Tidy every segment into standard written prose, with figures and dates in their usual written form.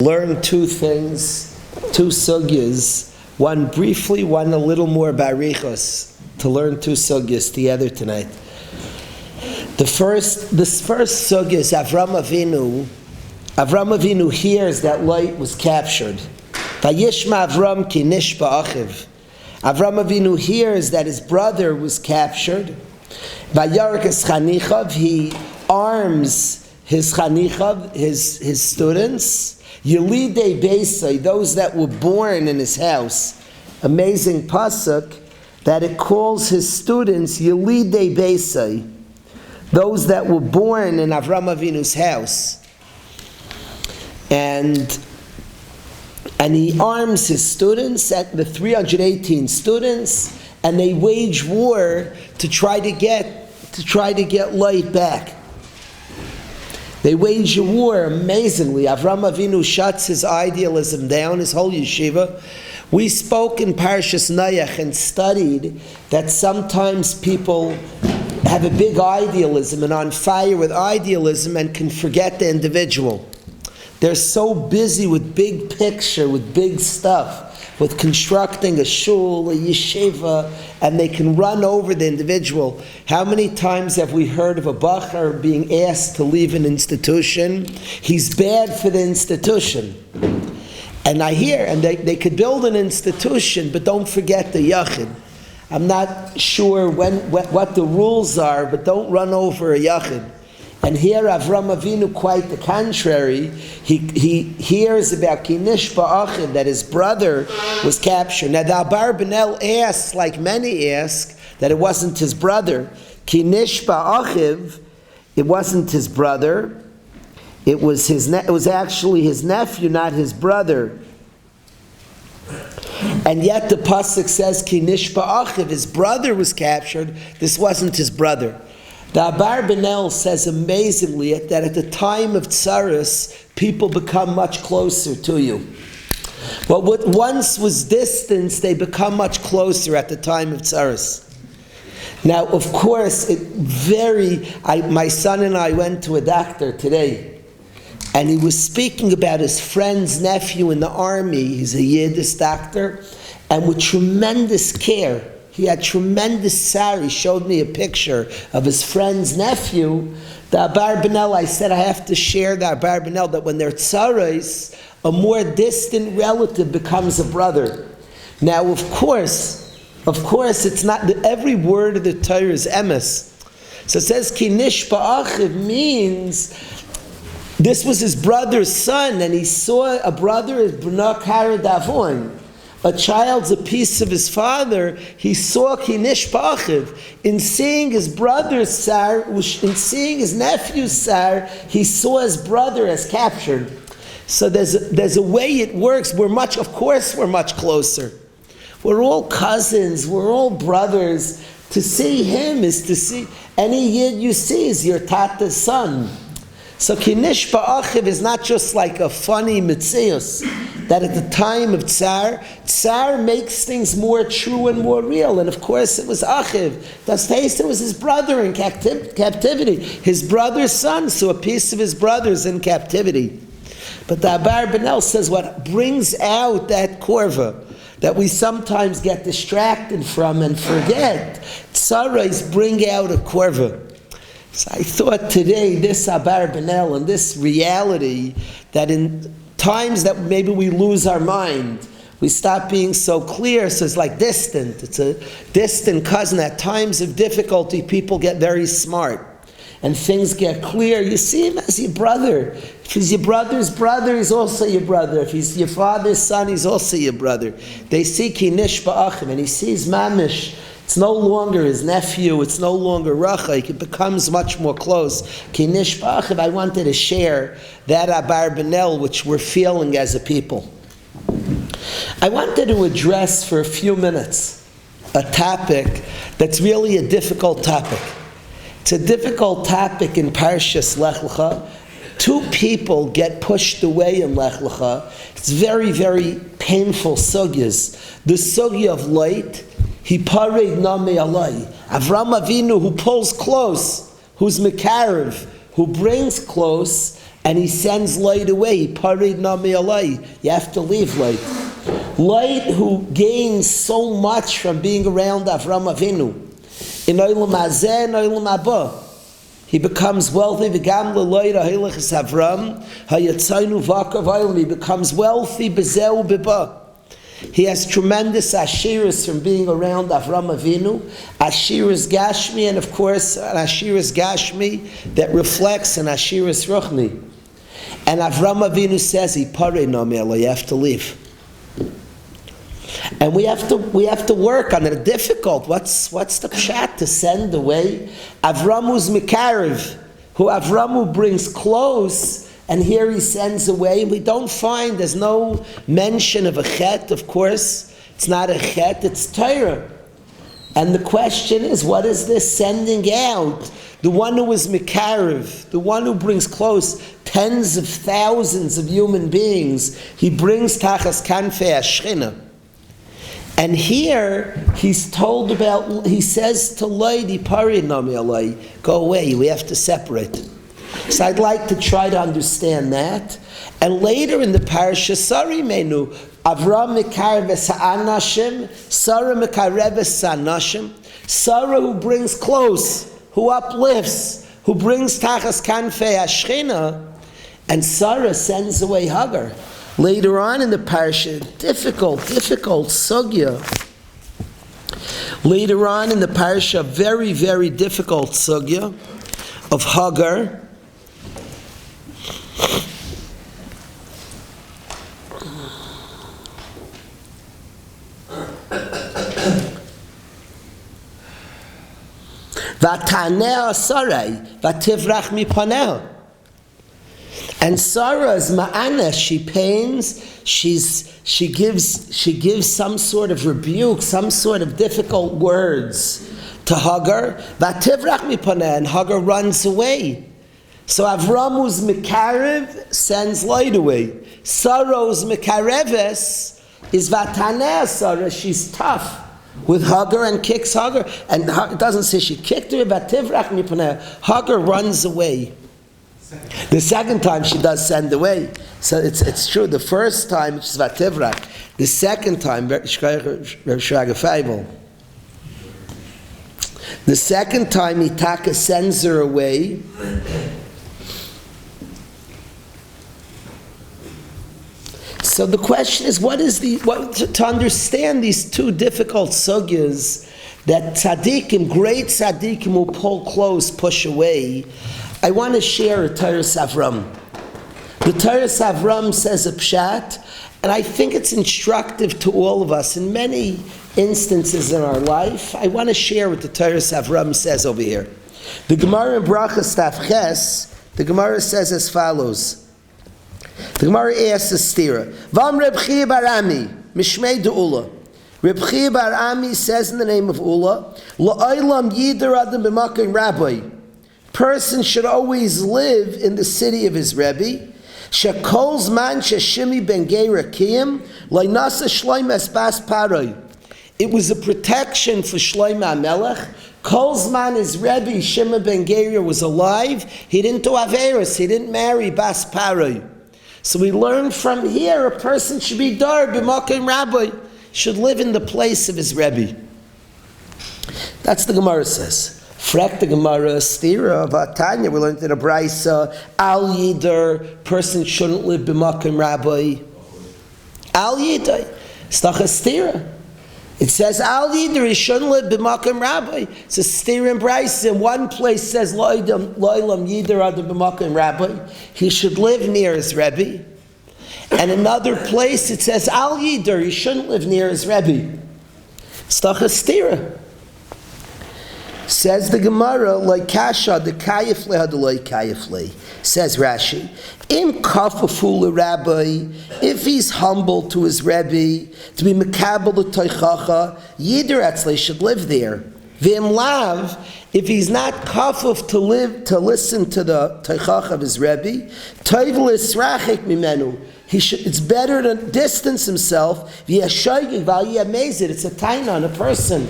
Learn two things, two sugyas, one briefly, one a little more barichos, to learn two sugyas together tonight. This first sugya is Avram Avinu. Avram Avinu hears that Lech was captured. Vayishma Avram ki nishba achiv. Avram Avinu hears that his brother was captured. Vayarik es chanichav, he arms his chanichav, his students. Yelidei Beisai, those that were born in his house. Amazing pasuk that it calls his students Yelidei Beisai, those that were born in Avram Avinu's house. And he arms his students, at the 318 students, and they wage war to try to get Lech back. They wage a war amazingly. Avram Avinu shuts his idealism down, his whole yeshiva. We spoke in Parshas Nayach and studied that sometimes people have a big idealism and on fire with idealism and can forget the individual. They're so busy with big picture, with big stuff, with constructing a shul, a yeshiva, and they can run over the individual. How many times have we heard of a bacher being asked to leave an institution? He's bad for the institution. And I hear, and they could build an institution, but don't forget the yachid. I'm not sure what the rules are, but don't run over a yachid. And here Avram Avinu, quite the contrary, he hears about Ki Nishba Achiv, that his brother was captured. Now the Abarbanel asks, like many ask, that it wasn't his brother. Ki Nishba Achiv, it wasn't his brother. It was actually his nephew, not his brother. And yet the pasuk says Ki Nishba Achiv, his brother was captured. This wasn't his brother. The Abarbanel says amazingly that at the time of tsaris, people become much closer to you. But what once was distance, they become much closer at the time of tsaris. Now, of course, my son and I went to a doctor today, and he was speaking about his friend's nephew in the army. He's a Yiddish doctor, and with tremendous care, he had tremendous sorrow. He showed me a picture of his friend's nephew. The Abarbanel, I said I have to share the Abarbanel that when they're tzarais, a more distant relative becomes a brother. Now, of course, it's not every word of the Torah is emes. So it says Ki Nishba Achiv means this was his brother's son, and he saw a brother as B'na Kara Davon. A child's a piece of his father. He saw Ki Nishba Achiv. In seeing his brother's sar, in seeing his nephew's sar, he saw his brother as captured. So there's a way it works. Of course we're much closer. We're all cousins. We're all brothers. To see him is to see any Yid you see is your tata's son. So Ki Nishba Achiv is not just like a funny mitzius, that at the time of tsar makes things more true and more real. And of course it was Achiv. Das heißt, it was his brother in captivity. His brother's son, so a piece of his brother's in captivity. But the Abarbanel says what brings out that korva, that we sometimes get distracted from and forget. Tsarais bring out a korva. So I thought today, this Abarbanel and this reality, that in times that maybe we lose our mind, we stop being so clear, so it's like distant. It's a distant cousin. At times of difficulty, people get very smart. And things get clear. You see him as your brother. If he's your brother's brother, he's also your brother. If he's your father's son, he's also your brother. They see Ki Nishba Achiv, and he sees Mamish. It's no longer his nephew, it's no longer Rachik, it becomes much more close. Ki Nishba Achiv, I wanted to share that Abarbanel which we're feeling as a people. I wanted to address for a few minutes a topic that's really a difficult topic. It's a difficult topic in Parshas Lecha. Two people get pushed away in Lecha. It's very, very painful sugyas. The sugya of Lech, he pared name alai. Avram Avinu, who pulls close, who's mekarev, who brings close, and he sends Light away. Parid nami alai. You have to leave Light. Light who gains so much from being around Avram Avinu. In Olam Hazeh and Olam Haba. He becomes wealthy. V'gam l'loy rahilachas Avram hayatzaynu v'akav olam. He becomes wealthy b'zeu b'ba. He has tremendous ashiras from being around Avram Avinu, ashiras Gashmi, and of course an ashiras Gashmi that reflects an ashiras Ruchni. And Avram Avinu says, "He parei nami, you have to leave." And we have to work on it. Difficult. What's the pshat to send away? Avramu's Mikarev, who Avramu brings close. And here he sends away. We don't find, there's no mention of a chet, of course. It's not a chet, it's Torah. And the question is, what is this sending out? The one who is Mikarev, the one who brings close tens of thousands of human beings, he brings Tachas Kanfei Ashchina. And here, he's told about, he says to Lady Pari Nami Alai, go away, we have to separate. So I'd like to try to understand that. And later in the parasha, Sari Menu, Avram Mikareves Ha'anashim, Sarah Mikareves Ha'anashim, Sarah who brings close, who uplifts, who brings Tachas Kanfei Ashchina, and Sarah sends away Hagar. Later on in the parasha, difficult sugya. Later on in the parasha, very, very difficult sugya of Hagar. Vataneh Sarai, vativrach mipaneh. And Sarah's ma'ana, she pains, she gives some sort of rebuke, some sort of difficult words to Hagar. Vativrach mipaneh, and Hagar runs away. So Avramu's Mikarev sends Light away. Sarah's Mikareves is Vataneh Sarah, she's tough with Hagar and kicks Hagar. And it doesn't say she kicked her, Vativrach mipaneh. Hagar runs away. The second time she does send away. So it's true. The first time it's Vativrach. The second time, the second time Itaka sends her away. So the question is, to understand these two difficult sugyas that tzaddikim, great tzaddikim will pull close, push away, I want to share a Teres Avram. The Teres Avram says a pshat, and I think it's instructive to all of us in many instances in our life. I want to share what the Teres Avram says over here. The Gemara in Brachas Taf Ches, the Gemara says as follows. The Gemara asks a stira. Vam Reb Chia bar Ami, Mishmei de Ula. Reb Chia bar Ami says in the name of Ula, La'olam yider adam b'makom Rabbi. Person should always live in the city of his Rebbe. Shekol zman sheshimi ben geira kiyim, lo'nasa shloim es bas paroi. It was a protection for Shlomo HaMelech. Kol zman his Rebbe, Shimon ben Geira, was alive. He didn't do Averis, he didn't marry bas paroi. So we learn from here a person should be dar b'makom Rabbi, should live in the place of his Rebbe. That's the Gemara says. Frek the Gemara stira of Tanya. We learned in a brayso al yider, person shouldn't live b'makom Rabbi. Al yider, stach a stira. It says al yider, he shouldn't live b'makom Rabbi. It's a stira in brayso. In one place says lo'ilam yider adam b'makom Rabbi. He should live near his Rebbe. And another place it says al yider, he shouldn't live near his Rebbe. Stach a stira. Says the Gemara, like kasha the kayifle hadoloi kayifle. Says Rashi, im kafaful Rabbi, if he's humble to his Rebbe, to be mekabel the toichacha, yider atzle should live there. V'im lav, if he's not kafuf to listen to the toichacha of his Rebbe, toivel israchik mimenu. It's better to distance himself. V'yashayik v'al yamezid. It's a taina on a person.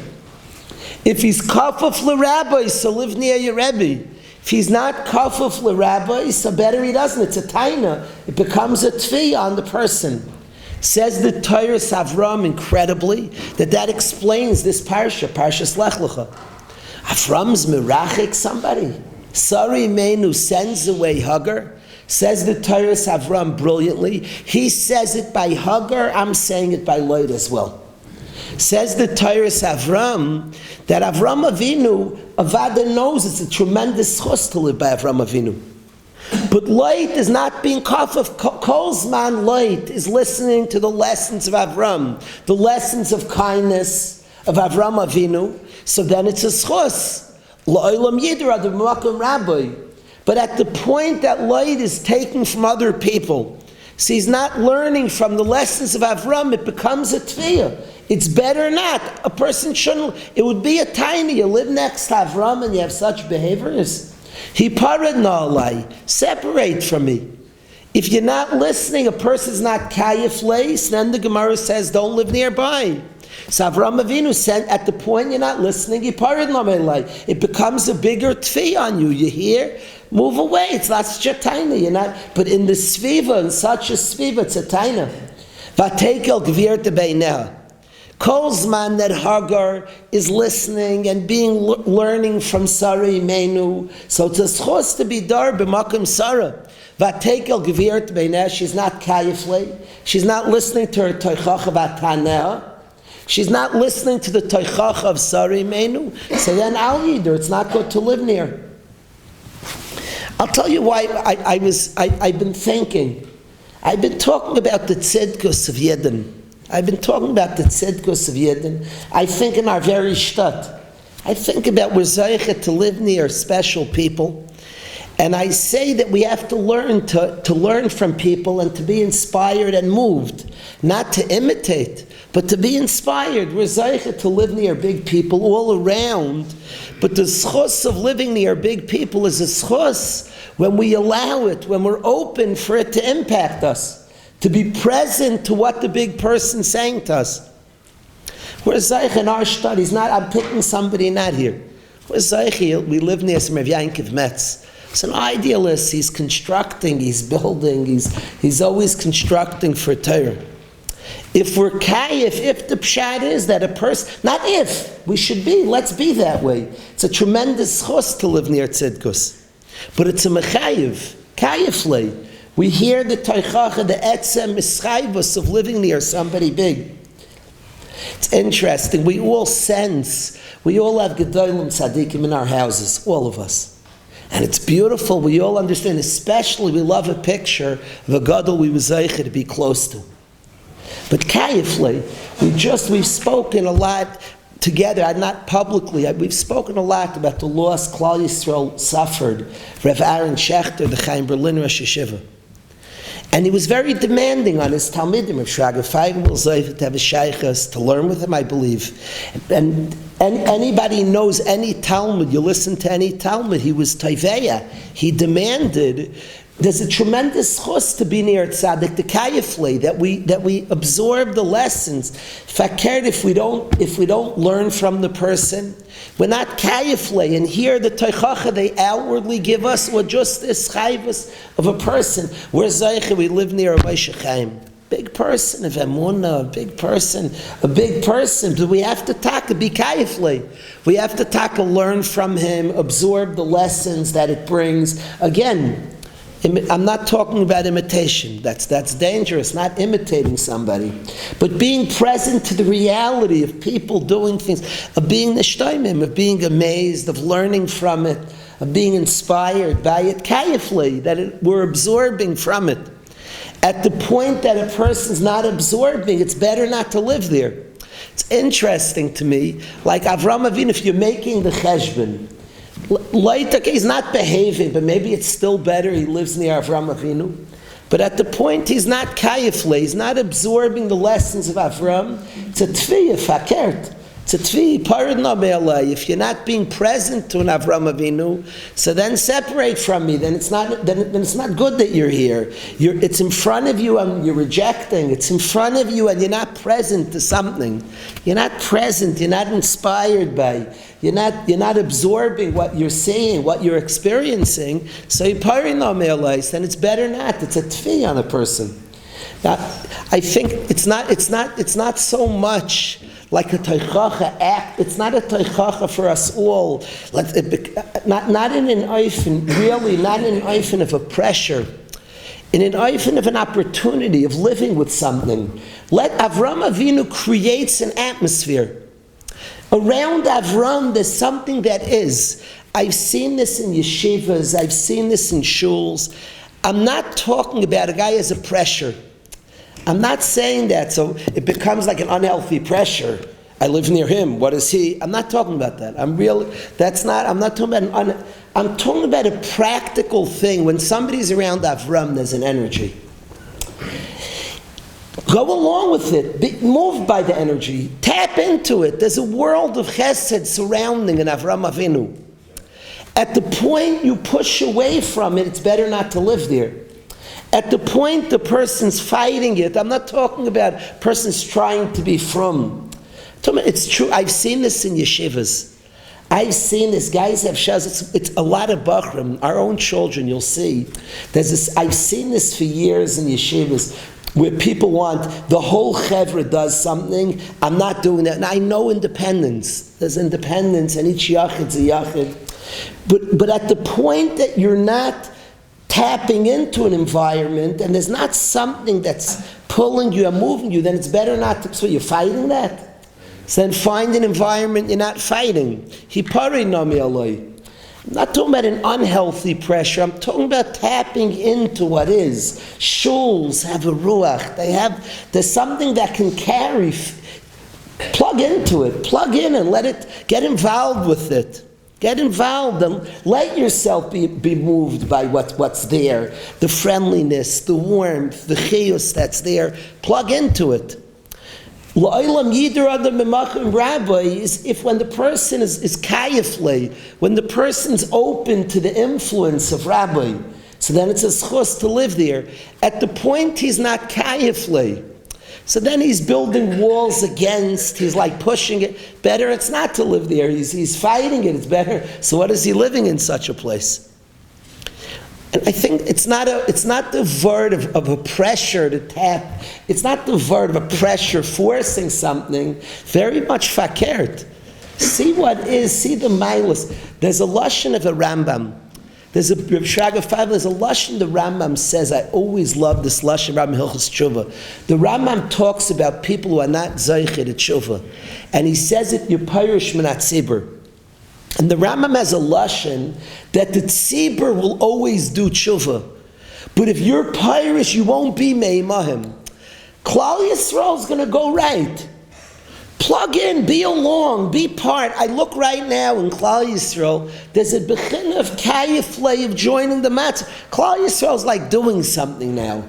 If he's kafuf l'Rabbi, so live near your Rebbe. If he's not kafuf l'rabbi, so better he doesn't. It's a taina. It becomes a tfi on the person. Says the Torah Avram incredibly that explains this Parshas Lech Lecha. Avram's mirachik somebody. Sari Menu sends away Hagar. Says the Torah Avram brilliantly. He says it by Hagar. I'm saying it by Lot as well. Says the Torah Avram that Avram Avinu, Avada knows it's a tremendous chus to live by Avram Avinu. But Lot is not being kafuf. Kolzman Lot is listening to the lessons of Avram, the lessons of kindness of Avram Avinu. So then it's a schus. La'olam yidra the makom Rabbi. But at the point that Lot is taking from other people, so he's not learning from the lessons of Avram, it becomes a tviyah. It's better not. A person shouldn't. It would be a tiny. You live next to Avram and you have such behaviors. He parad na'alai, separate from me. If you're not listening, a person's not kayif leis, then the Gemara says don't live nearby. So Avraham Avinu said at the point you're not listening, he parad na'alai. It becomes a bigger tfi on you. You hear? Move away. It's not such a taina. You're not. But in the sviva, in such a sviva, it's a taina. Vatekel gvir tebeinah. Kolzman that Hagar is listening and learning from Sarah Imenu. So it's a schos to be dar b'makom Sarah. Vatekel gvirt beineh. She's not kayifle. She's not listening to her toichach of Ataneh. She's not listening to the toichach of Sarah Imenu. So then I'll eat her. It's not good to live near. I'll tell you why I've been thinking. I've been talking about the tzedkus of Yidden. I've been talking about the tzedkus of Yidden. I think in our very shtat. I think about we're zeichet to live near special people. And I say that we have to learn to learn from people and to be inspired and moved. Not to imitate, but to be inspired. We're zeichet to live near big people all around. But the schos of living near big people is a schos when we allow it, when we're open for it to impact us. To be present to what the big person's saying to us. We're zeich in our studies, I'm picking somebody not here. We're zeich, we live near some Rav Yankov Metz. He's an idealist, he's constructing, he's building, he's always constructing for Torah. If we're kayif, if the pshat is that a person, not if, we should be, let's be that way. It's a tremendous chos to live near tzidkus. But it's a mechayiv, kayiflei. We hear the taichacha, the etzem mischayvus of living near somebody big. It's interesting. We all sense, we all have gedolim tzaddikim in our houses, all of us. And it's beautiful. We all understand, especially we love a picture of a gadol we was zeicher to be close to. But kayifly, we've spoken a lot together, not publicly, we've spoken a lot about the loss Klal Yisrael suffered. Rav Aaron Schechter, the Chaim Berlin Rosh Hashiva. And he was very demanding on his Talmidim. Rav Shraga Feigen will say to have a shaykhas, to learn with him, I believe. And anybody knows any Talmud, you listen to any Talmud, he was Taiveya. He demanded, there's a tremendous chus to be near tzaddik, the kayifle, that we absorb the lessons. Fakert, if we don't learn from the person, we're not kayifle, and here the teichacha they outwardly give us, or just this chayvus of a person. We're zeicha, we live near a Moshe Chaim. Big person of emunah, a big person. But we have to be kayifle. We have to learn from him, absorb the lessons that it brings. Again, I'm not talking about imitation. That's dangerous, not imitating somebody. But being present to the reality of people doing things, of being nishtaimim, of being amazed, of learning from it, of being inspired by it, kayifli, that we're absorbing from it. At the point that a person's not absorbing, it's better not to live there. It's interesting to me, like Avram Avinu, if you're making the cheshbon, he's not behaving, but maybe it's still better he lives near Avram Avinu. But at the point he's not kayifle, he's not absorbing the lessons of Avram, it's a tfiyah, fakert. It's a tvi, parid no me'alai. If you're not being present to an Avram Avinu, so then separate from me. Then it's not good that you're here. It's in front of you and you're rejecting. It's in front of you and you're not present to something. You're not present. You're not inspired by. You're not absorbing what you're seeing, what you're experiencing. So you parid no me'alai. Then it's better not. It's a tvi on a person. Now, I think it's not so much like a teichacha act. It's not a teichacha for us all. Not in an oifen, really, not in an oifen of a pressure. In an oifen of an opportunity of living with something. Let Avram Avinu creates an atmosphere. Around Avram, there's something that is. I've seen this in yeshivas. I've seen this in shuls. I'm not talking about a guy as a pressure. I'm not saying that so it becomes like an unhealthy pressure. I live near him. What is he? I'm not talking about that. I'm not talking about I'm talking about a practical thing. When somebody's around Avram, there's an energy. Go along with it. Be moved by the energy. Tap into it. There's a world of chesed surrounding an Avram Avinu. At the point you push away from it, it's better not to live there. At the point the person's fighting it, I'm not talking about persons trying to be from. It's true, I've seen this in yeshivas. I've seen this, guys have shas, it's a lot of bachrim, our own children, you'll see. I've seen this for years in yeshivas, where people want, the whole chevra does something, I'm not doing that. And I know independence, there's independence, and each yachid's a yachid. But at the point that you're not tapping into an environment and there's not something that's pulling you and moving you, then it's better not to. So you're fighting that? So then find an environment you're not fighting. Hipari nami aloi. I'm not talking about an unhealthy pressure. I'm talking about tapping into what is. Shuls have a ruach. There's something that can carry. Plug into it. Plug in and let it, get involved with it. Get involved and let yourself be moved by what's there. The friendliness, the warmth, the chiyus that's there. Plug into it. La'olam yidur adam b'machim Rabbi is if when the person is kayifle, when the person's open to the influence of Rabbi, so then it's a schus to live there. At the point he's not kayifle, so then he's building walls against, he's like pushing it. Better it's not to live there. He's fighting it, it's better. So what is he living in such a place? And I think it's not the word of a pressure to tap. It's not the word of a pressure forcing something. Very much fakert. See what is, see the milas. There's a lashon of a Rambam. There's a lashon the Rambam says, I always love this lashon, Rambam Hilchos Tshuva. The Rambam talks about people who are not zeicher to tshuva. And he says it, you're parish minat tzibur. And the Rambam has a lashon that the tzibur will always do tshuva. But if you're parish, you won't be me'imahim. Klal Yisrael is going to go right. Plug in, be along, be part. I look right now in Klal Yisrael, there's a bechin of kayiflay of joining the matzah. Klal Yisrael is like doing something now.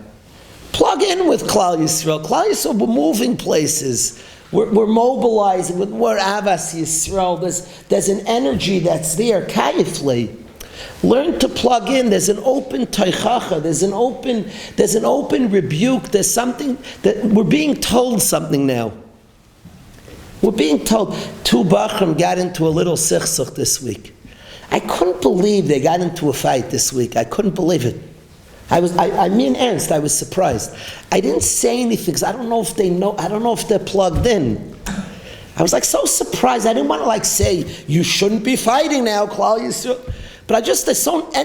Plug in with Klal Yisrael. Klal Yisrael, we're moving places. We're mobilizing with more Avas Yisrael. There's an energy that's there, kayiflay. Learn to plug in. There's an open teichacha. There's an open rebuke. There's something that we're being told something now. We're being told, two Bachram got into a little sichsuch this week. I couldn't believe they got into a fight this week. I couldn't believe it. I mean ernst, I was surprised. I didn't say anything because I don't know if they know, I don't know if they're plugged in. I was like so surprised. I didn't want to like say, you shouldn't be fighting now, Klal Yisrael. But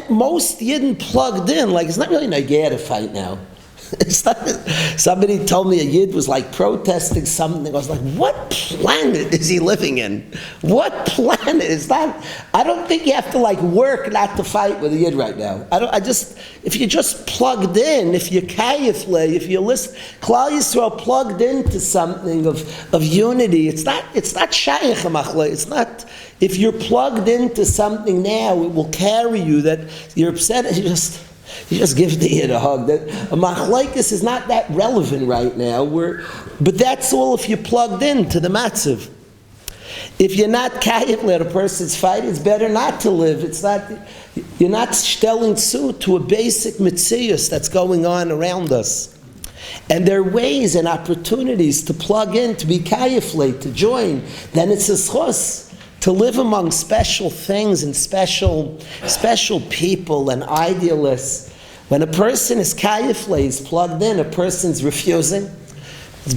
most Yidden plugged in, like it's not really nageh to fight now. It's not, somebody told me a Yid was like protesting something. I was like, what planet is he living in? What planet is that? I don't think you have to like work not to fight with a Yid right now. If you're just plugged in, if you're kayifle, if you listen, Klal Yisrael plugged into something of unity, it's not shaykh machle, it's not, if you're plugged into something now, it will carry you, that you're upset, you just give the Yid a hug. That a machlekes is not that relevant right now. But that's all if you're plugged into the matzav. If you're not kayif let a person's fight, it's better not to live. It's not, you're not stelling to a basic mitzius that's going on around us. And there are ways and opportunities to plug in, to be kayif, to join. Then it's a schos to live among special things and special people and idealists. When a person is kayif, he's plugged in, a person's refusing. It's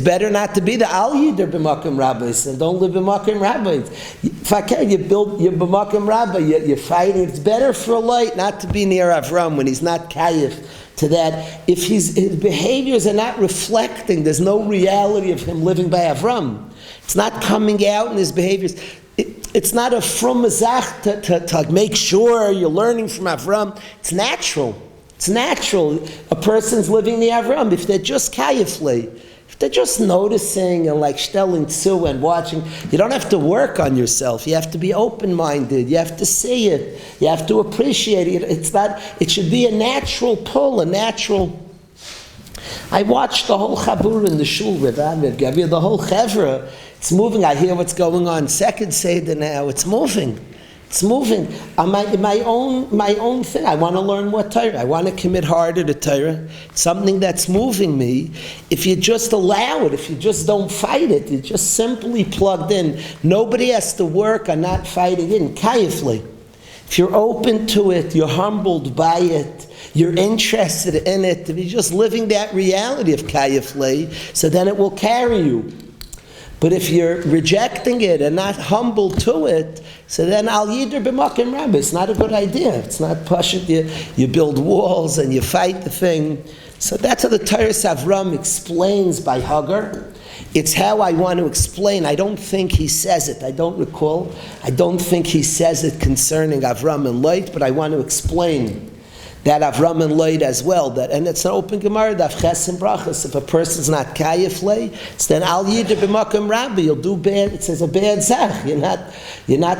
better not to be the al yider b'makom rabbis and don't live b'makom rabbis. You build your b'makom rabbi, you're fighting. It's better for a light not to be near Avram when he's not kayif to that. If his behaviors are not reflecting, there's no reality of him living by Avram. It's not coming out in his behaviors. It's not a from mazach to make sure you're learning from Avram. It's natural. It's natural. A person's living the Avram. If they're just kayifli, if they're just noticing and like stelling zu and watching, you don't have to work on yourself. You have to be open-minded. You have to see it. You have to appreciate it. It's not. It should be a natural pull, a natural. I watched the whole chabur in the shul with Amir Gavir, the whole chevra. It's moving. I hear what's going on. Second Seder now. It's moving. It's moving. My own thing. I want to learn more Torah. I want to commit harder to Torah. It's something that's moving me. If you just allow it, if you just don't fight it, you're just simply plugged in. Nobody has to work on not fighting in. Kayifli. If you're open to it, you're humbled by it, you're interested in it, if you're just living that reality of kayifli, so then it will carry you. But if you're rejecting it and not humble to it, so then al yider b'makom rabbi. It's not a good idea. It's not pashut. You build walls and you fight the thing. So that's how the Torah Avram explains by Hagar. It's how I want to explain. I don't think he says it. I don't recall. I don't think he says it concerning Avram and Lech, but I want to explain that Avram and Lech as well. And it's an open Gemara, Daf Ches and Brachas. If a person's not kayif Lech, it's then al yider b'makom rabbi. You'll do bad. It says a bad zach. You're not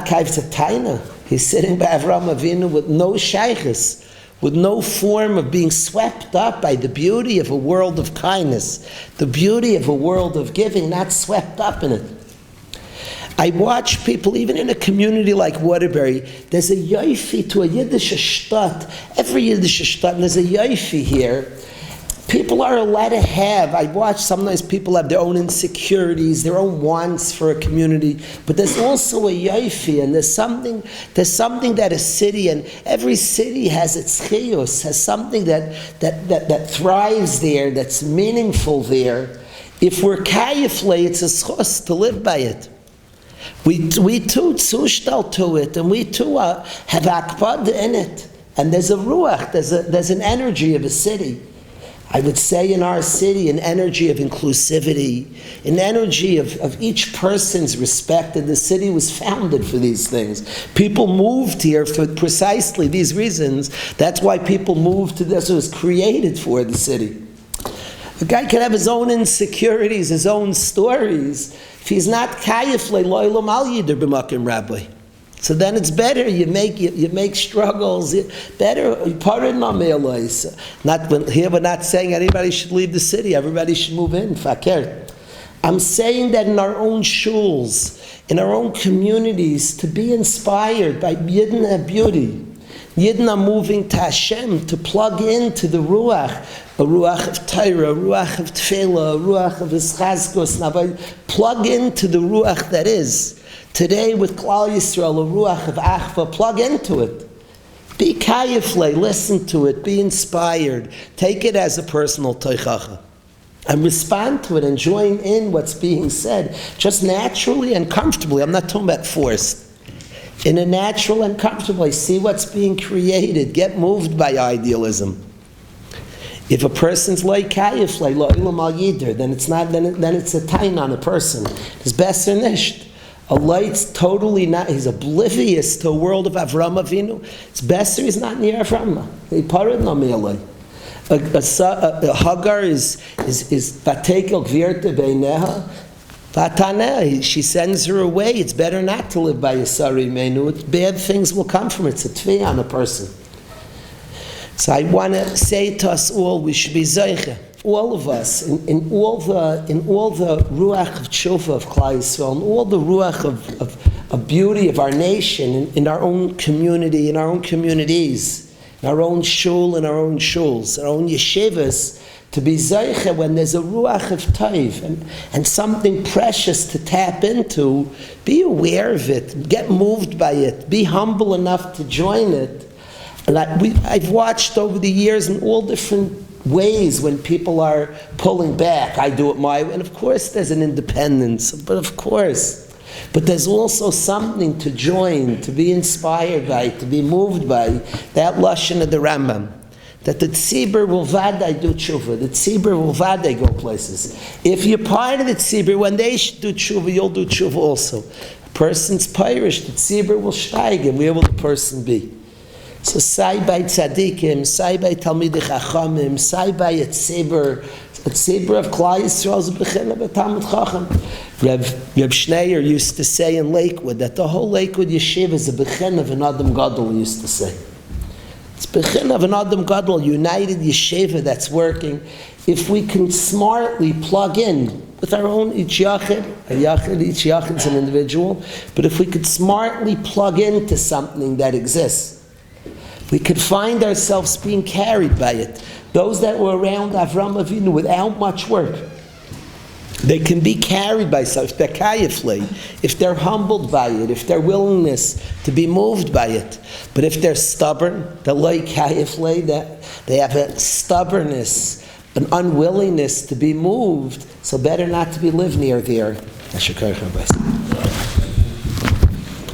kayif taina. He's sitting by Avram Avinu with no shaychus, with no form of being swept up by the beauty of a world of kindness, the beauty of a world of giving, not swept up in it. I watch people, even in a community like Waterbury, there's a yoifi to a Yiddish shtat. Every Yiddish shtat, there's a yoifi here. People are allowed to have, I watch sometimes people have their own insecurities, their own wants for a community, but there's also a yoifi, and there's something that a city, and every city has its chiyus, has something that thrives there, that's meaningful there. If we're kayifle, it's a schos to live by it. We too zushtal to it, and we too have akbad in it, and there's a ruach, there's an energy of a city. I would say in our city, an energy of inclusivity, an energy of each person's respect, and the city was founded for these things. People moved here for precisely these reasons. That's why people moved to this. It was created for the city. A guy can have his own insecurities, his own stories. If he's not kayif lo'olam al yider b'makom rabbi. So then it's better. You make struggles. Better pardon on me'alais. Not here. We're not saying anybody should leave the city. Everybody should move in. Fakir. I'm saying that in our own shuls, in our own communities, to be inspired by Yidden beauty. Yidden are moving to Hashem, to plug into the Ruach, a Ruach of Torah, a Ruach of Tefillah, a Ruach of Ischazkos, plug into the Ruach that is. Today with Klal Yisrael, a Ruach of Achva, plug into it. Be kayifle, listen to it, be inspired, take it as a personal teichacha, and respond to it and join in what's being said, just naturally and comfortably. I'm not talking about forced. In a natural and comfortable way, see what's being created, get moved by idealism. If a person's like kayif, like lo'ilam al yider, then it's not. Then it's a tain on a person. It's best or nisht. A light's totally not. He's oblivious to a world of Avram Avinu. It's best or he's not near Avram. He parad no me'alai. A Hagar is vatekel gvirte beineha. She sends her away. It's better not to live by Yisari Menu. Bad things will come from it. It's a tvi on a person. So I want to say to us all, we should be zeiche. all of us, in all the ruach of tshuva of Klal Yisrael, in all the ruach of beauty of our nation, in our own community, in our own communities, in our own shul, in our own shuls, our own yeshivas, to be zeiche when there's a ruach of taiv and something precious to tap into, be aware of it, get moved by it, be humble enough to join it. And I've watched over the years in all different ways when people are pulling back. I do it my way, and of course there's an independence, but there's also something to join, to be inspired by, to be moved by, that lashon of the Rambam. That the tzibur will vaday do tshuva. The tzibur will vaday go places. If you're part of the tzibur, when they do tshuva, you'll do tshuva also. A person's pirish, the tzibur will steig, and where will the person be? So say by tzadikim, say by talmidei chachamim, say by a tzibur of Klal Yisrael is a bechina b'talmid chacham. Reb Schneier used to say in Lakewood that the whole Lakewood yeshiva is a bechina of an Adam Gadol, he used to say. It's bechin of an Adam Gadol, united yeshiva that's working. If we can smartly plug in with our own each yachid is an individual, but if we could smartly plug into something that exists, we could find ourselves being carried by it. Those that were around Avram Avinu without much work, they can be carried by something. If they're kayiflei, if they're humbled by it, if their willingness to be moved by it. But if they're stubborn, they're like kayiflei, that they have a stubbornness, an unwillingness to be moved, so better not to be live near there.